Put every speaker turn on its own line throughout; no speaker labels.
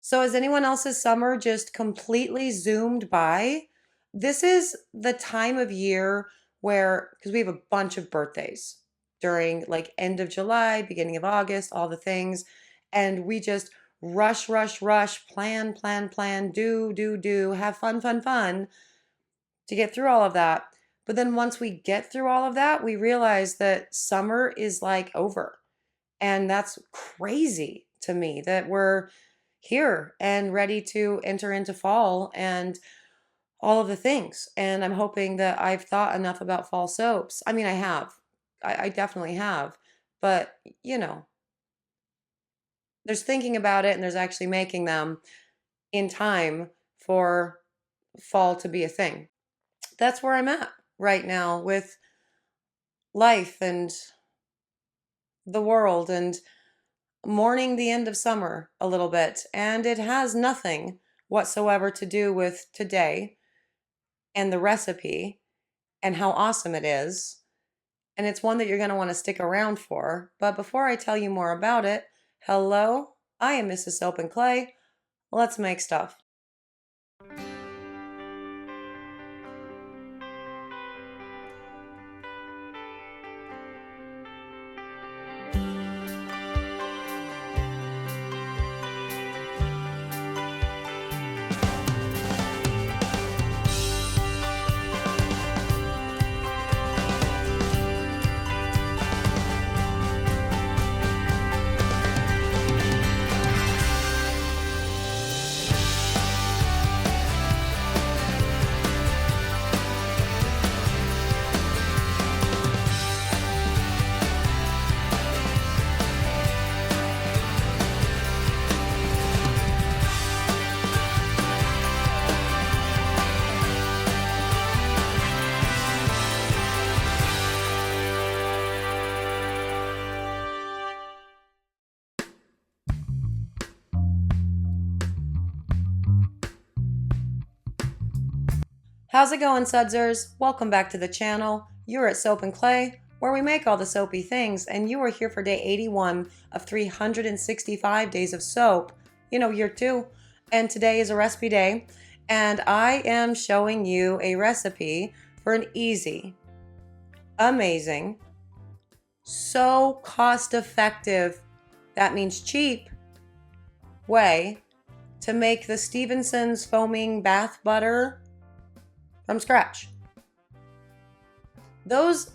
So, has anyone else's summer just completely zoomed by? This is the time of year where, because we have a bunch of birthdays during like end of July, beginning of August, all the things. And we just rush, rush, rush, plan, plan, plan, do, have fun, fun, fun to get through all of that. But then once we get through all of that, we realize that summer is like over. And that's crazy to me that we're here and ready to enter into fall and all of the things. And I'm hoping that I've thought enough about fall soaps. I mean, I have. I definitely have. But, you know, there's thinking about it and there's actually making them in time for fall to be a thing. That's where I'm at right now with life and the world and mourning the end of summer a little bit. And it has nothing whatsoever to do with today and the recipe and how awesome it is. And it's one that you're going to want to stick around for. But before I tell you more about it, hello, I am Mrs. Soap and Clay. Let's make stuff. How's it going, Sudsers? Welcome back to the channel. You're at Soap and Clay, where we make all the soapy things, and you are here for day 81 of 365 days of soap. You know, year 2. And today is a recipe day, and I am showing you a recipe for an easy, amazing, so cost-effective, that means cheap, way to make the Stephenson's foaming bath butter from scratch. Those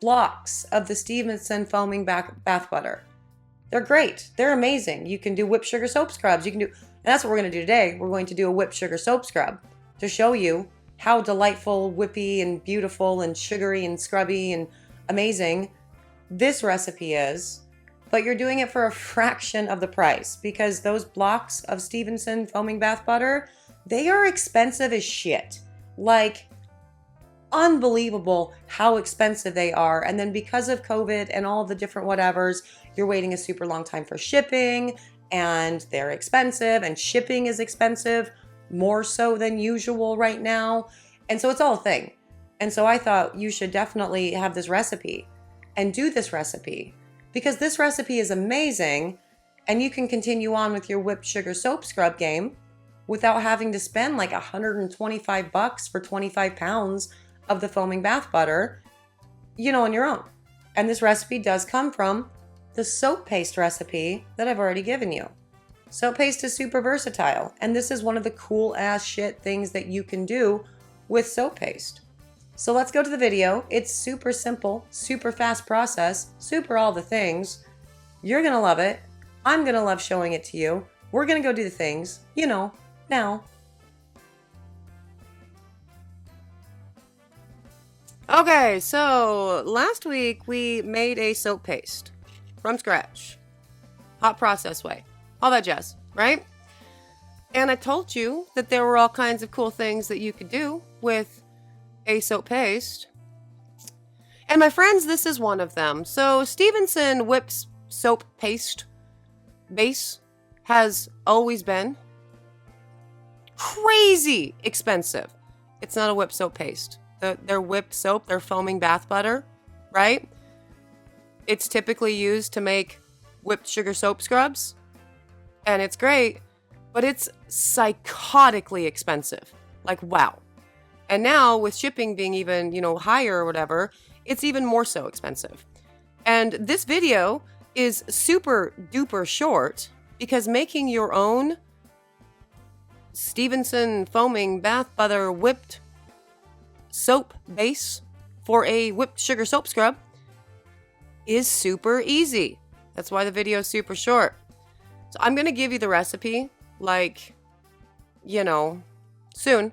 blocks of the Stephenson foaming bath butter, they're great. They're amazing. You can do whipped sugar soap scrubs. You can do, and that's what we're going to do today. We're going to do a whipped sugar soap scrub to show you how delightful, whippy, and beautiful, and sugary, and scrubby, and amazing this recipe is. But you're doing it for a fraction of the price because those blocks of Stephenson foaming bath butter, they are expensive as shit. Like, unbelievable how expensive they are. And then because of COVID and all the different whatevers, you're waiting a super long time for shipping, and they're expensive, and shipping is expensive, more so than usual right now. And so it's all a thing. And so I thought you should definitely have this recipe and do this recipe because this recipe is amazing, and you can continue on with your whipped sugar soap scrub game without having to spend like $125 for 25 pounds of the foaming bath butter, you know, on your own. And this recipe does come from the soap paste recipe that I've already given you. Soap paste is super versatile, and this is one of the cool ass shit things that you can do with soap paste. So let's go to the video. It's super simple, super fast process, super all the things. You're gonna love it. I'm gonna love showing it to you. We're gonna go do the things, you know, now. Okay, so last week we made a soap paste from scratch. Hot process way. All that jazz, right? And I told you that there were all kinds of cool things that you could do with a soap paste. And my friends, this is one of them. So Stephenson whips soap paste base has always been crazy expensive. It's not a whipped soap paste. Their whipped soap, their foaming bath butter, right? It's typically used to make whipped sugar soap scrubs, and it's great,
but it's psychotically expensive. Like, wow. And now with shipping being even, higher or whatever, it's even more so expensive. And this video is super duper short because making your own Stephenson foaming bath butter whipped soap base for a whipped sugar soap scrub is super easy. That's why the video is super short. So I'm going to give you the recipe, soon.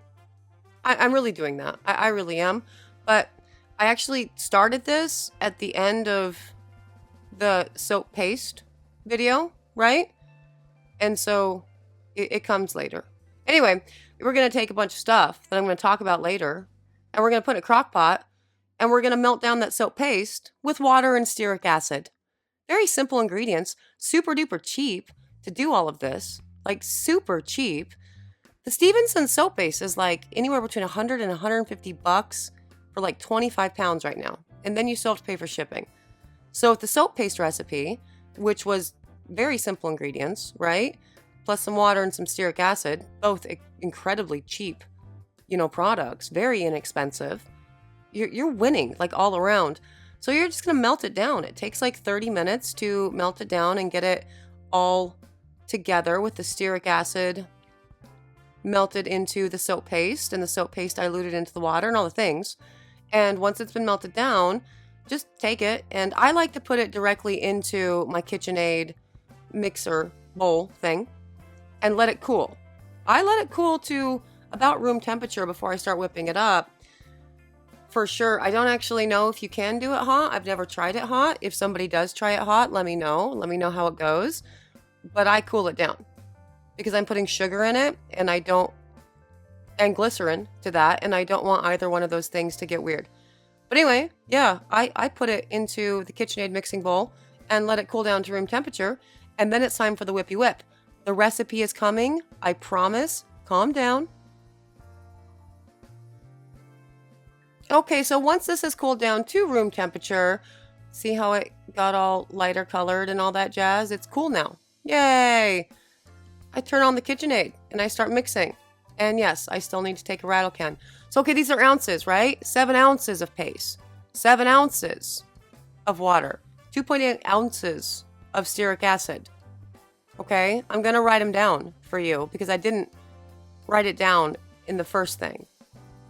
I'm really doing that. I really am. But I actually started this at the end of the soap paste video, right? And so it comes later. Anyway, we're going to take a bunch of stuff that I'm going to talk about later, and we're going to put in a crock pot, and we're going to melt down that soap paste with water and stearic acid. Very simple ingredients, super duper cheap to do all of this, like super cheap. The Stephenson soap base is like anywhere between $100 and $150 for like 25 pounds right now. And then you still have to pay for shipping. So with the soap paste recipe, which was very simple ingredients, right? Plus some water and some stearic acid, both incredibly cheap, products, very inexpensive. You're winning like all around. So you're just going to melt it down. It takes like 30 minutes to melt it down and get it all together with the stearic acid melted into the soap paste and the soap paste diluted into the water and all the things. And once it's been melted down, just take it. And I like to put it directly into my KitchenAid mixer bowl thing and let it cool. I let it cool to about room temperature before I start whipping it up. For sure. I don't actually know if you can do it hot. I've never tried it hot. If somebody does try it hot, let me know. Let me know how it goes. But I cool it down because I'm putting sugar in it and glycerin to that. And I don't want either one of those things to get weird. But anyway, yeah, I put it into the KitchenAid mixing bowl and let it cool down to room temperature. And then it's time for the whippy whip. The recipe is coming. I promise. Calm down. Okay, so once this has cooled down to room temperature, see how it got all lighter colored and all that jazz? It's cool now. Yay! I turn on the KitchenAid and I start mixing. And yes, I still need to take a rattle can. So, okay, these are ounces, right? 7 ounces of paste, 7 ounces of water, 2.8 ounces of stearic acid. Okay, I'm going to write them down for you because I didn't write it down in the first thing.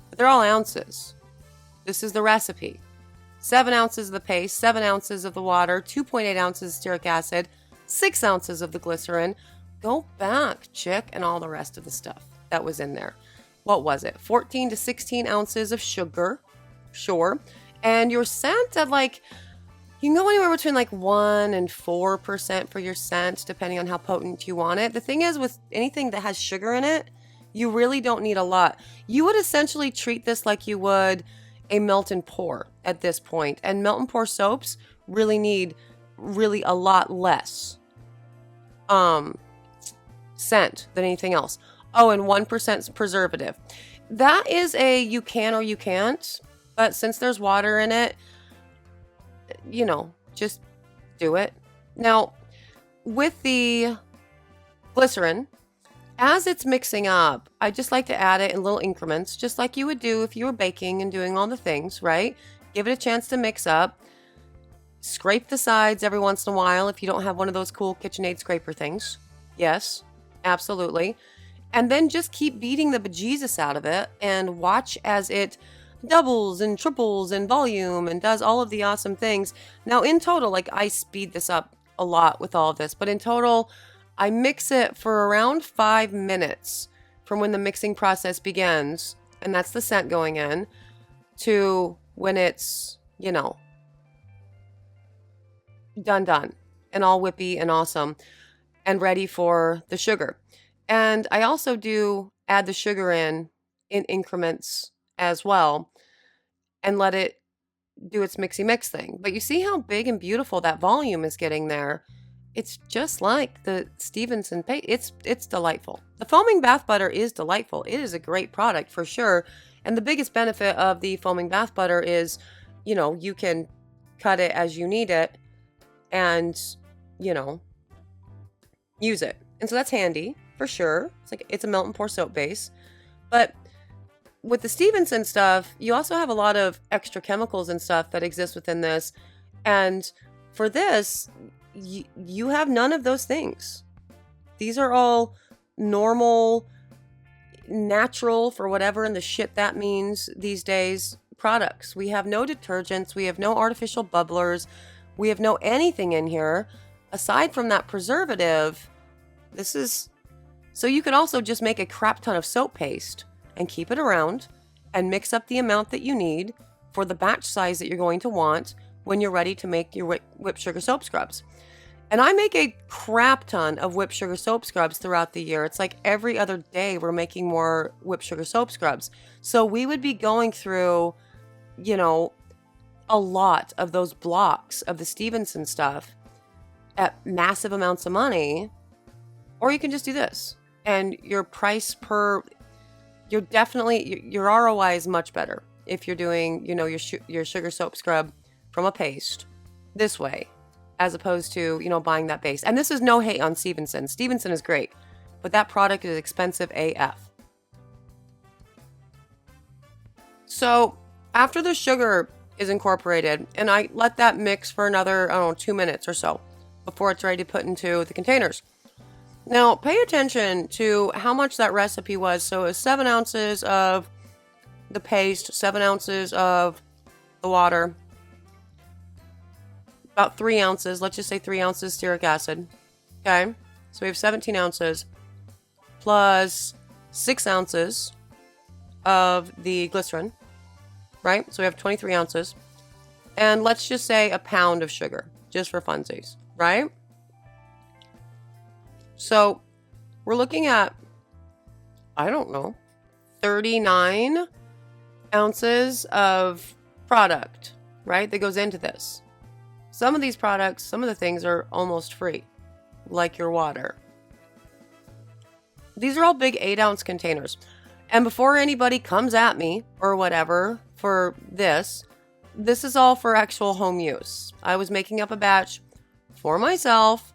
But they're all ounces. This is the recipe. 7 ounces of the paste, 7 ounces of the water, 2.8 ounces of stearic acid, 6 ounces of the glycerin. Go back, chick, and all the rest of the stuff that was in there. What was it? 14 to 16 ounces of sugar. Sure. And your scent at you can go anywhere between 1 and 4% for your scent, depending on how potent you want it. The thing is, with anything that has sugar in it, you really don't need a lot. You would essentially treat this like you would a melt and pour at this point. And melt and pour soaps really need a lot less scent than anything else. Oh, and 1% preservative. That is you can or you can't. But since there's water in it, just do it. Now, with the glycerin, as it's mixing up, I just like to add it in little increments, just like you would do if you were baking and doing all the things, right? Give it a chance to mix up. Scrape the sides every once in a while if you don't have one of those cool KitchenAid scraper things. Yes, absolutely. And then just keep beating the bejesus out of it and watch as it doubles and triples in volume and does all of the awesome things. Now, in total, I speed this up a lot with all of this, but in total, I mix it for around 5 minutes from when the mixing process begins, and that's the scent going in, to when it's, done, and all whippy and awesome, and ready for the sugar. And I also do add the sugar in increments as well, and let it do its mixy mix thing. But you see how big and beautiful that volume is getting there. It's just like the Stephenson paste. It's delightful. The foaming bath butter is delightful. It is a great product for sure. And the biggest benefit of the foaming bath butter is, you can cut it as you need it and, use it. And so that's handy. for sure. It's a melt and pour soap base. But with the Stephenson stuff, you also have a lot of extra chemicals and stuff that exist within this. And for this, you have none of those things. These are all normal, natural, for whatever in the shit that means these days, products. We have no detergents. We have no artificial bubblers. We have no anything in here aside from that preservative. So you could also just make a crap ton of soap paste and keep it around and mix up the amount that you need for the batch size that you're going to want when you're ready to make your whipped sugar soap scrubs. And I make a crap ton of whipped sugar soap scrubs throughout the year. It's like every other day we're making more whipped sugar soap scrubs. So we would be going through, a lot of those blocks of the Stephenson stuff at massive amounts of money. Or you can just do this. And your price per, your ROI is much better if you're doing, your sugar soap scrub from a paste this way, as opposed to, buying that base. And this is no hate on Stephenson. Stephenson is great, but that product is expensive AF. So after the sugar is incorporated, and I let that mix for another, 2 minutes or so before it's ready to put into the containers. Now, pay attention to how much that recipe was. So it was 7 ounces of the paste, 7 ounces of the water, about 3 ounces, let's just say 3 ounces stearic acid. Okay, so we have 17 ounces plus 6 ounces of the glycerin, right? So we have 23 ounces. And let's just say a pound of sugar, just for funsies, right? So we're looking at, 39 ounces of product, right? That goes into this. Some of these products, some of the things are almost free, like your water. These are all big 8-ounce containers. And before anybody comes at me or whatever for this is all for actual home use. I was making up a batch for myself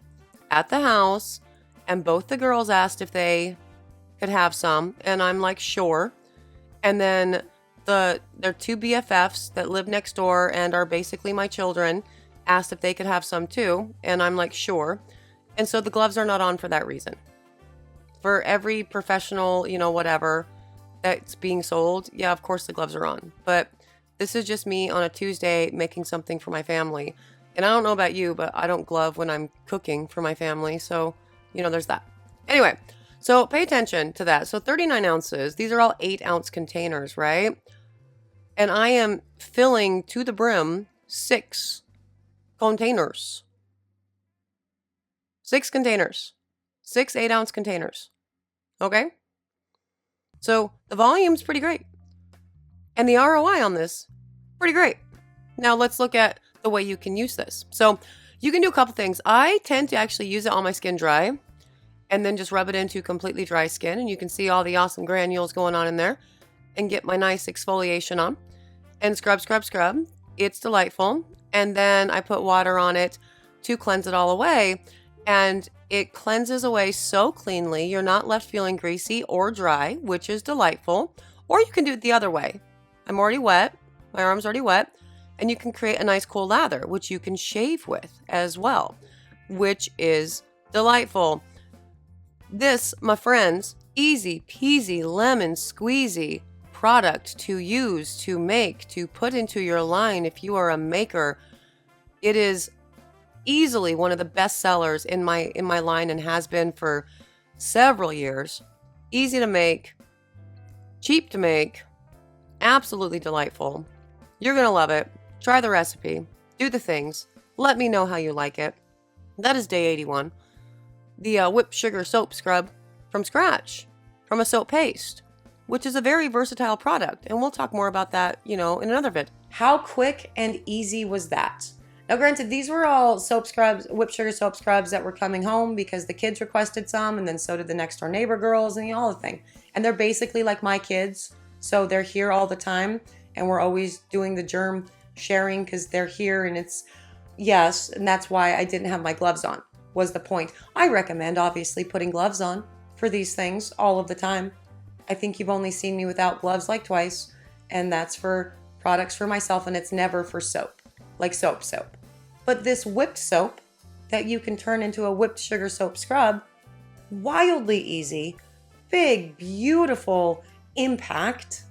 at the house, and both the girls asked if they could have some, and I'm like, sure. And then their 2 BFFs that live next door and are basically my children asked if they could have some too, and I'm like, sure. And so the gloves are not on for that reason. For every professional, whatever that's being sold, yeah, of course the gloves are on. But this is just me on a Tuesday making something for my family. And I don't know about you, but I don't glove when I'm cooking for my family, so there's that. Anyway, so pay attention to that. So 39 ounces, these are all 8-ounce containers, right? And I am filling to the brim 6 containers. 6 containers. 6 8-ounce containers. Okay? So the volume's pretty great. And the ROI on this, pretty great. Now let's look at the way you can use this. So you can do a couple things. I tend to actually use it on my skin dry and then just rub it into completely dry skin. And you can see all the awesome granules going on in there and get my nice exfoliation on. And scrub, scrub, scrub. It's delightful. And then I put water on it to cleanse it all away. And it cleanses away so cleanly, you're not left feeling greasy or dry, which is delightful. Or you can do it the other way. I'm already wet. My arm's already wet. And you can create a nice cool lather, which you can shave with as well, which is delightful. This, my friends, easy peasy lemon squeezy product to use, to make, to put into your line if you are a maker. It is easily one of the best sellers in my line and has been for several years. Easy to make, cheap to make, absolutely delightful. You're going to love it. Try the recipe, do the things, let me know how you like it. That is day 81. The whipped sugar soap scrub from scratch, from a soap paste, which is a very versatile product. And we'll talk more about that, in another vid.
How quick and easy was that? Now, granted, these were all soap scrubs, whipped sugar soap scrubs that were coming home because the kids requested some, and then so did the next door neighbor girls and all the thing. And they're basically like my kids, so they're here all the time, and we're always doing the germ sharing because they're here, and yes, and that's why I didn't have my gloves on, was the point. I recommend, obviously, putting gloves on for these things all of the time. I think you've only seen me without gloves like twice, and that's for products for myself, and it's never for soap, like soap. But this whipped soap that you can turn into a whipped sugar soap scrub, wildly easy, big, beautiful impact,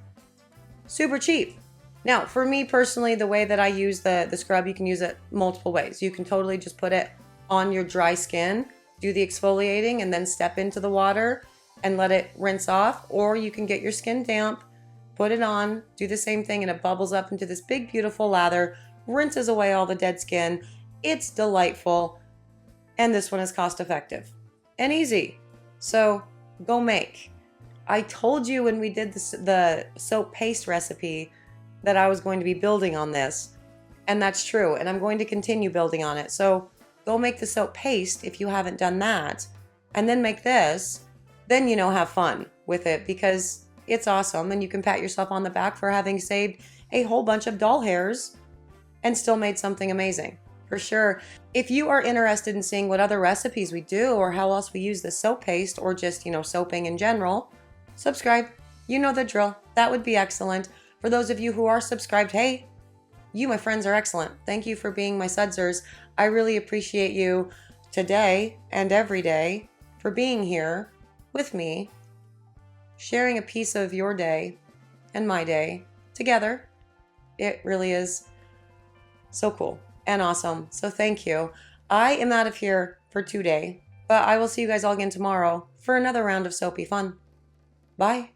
super cheap. Now, for me personally, the way that I use the scrub, you can use it multiple ways. You can totally just put it on your dry skin, do the exfoliating, and then step into the water and let it rinse off. Or you can get your skin damp, put it on, do the same thing, and it bubbles up into this big, beautiful lather, rinses away all the dead skin. It's delightful, and this one is cost effective and easy. So go make. I told you when we did the soap paste recipe that I was going to be building on this, and that's true, and I'm going to continue building on it. So go make the soap paste if you haven't done that, and then make this. Then, have fun with it, because it's awesome, and you can pat yourself on the back for having saved a whole bunch of doll hairs and still made something amazing, for sure. If you are interested in seeing what other recipes we do or how else we use the soap paste, or just, soaping in general, subscribe. You know the drill. That would be excellent. For those of you who are subscribed, hey, you, my friends, are excellent. Thank you for being my sudsers. I really appreciate you today and every day for being here with me, sharing a piece of your day and my day together. It really is so cool and awesome. So thank you. I am out of here for today, but I will see you guys all again tomorrow for another round of soapy fun. Bye.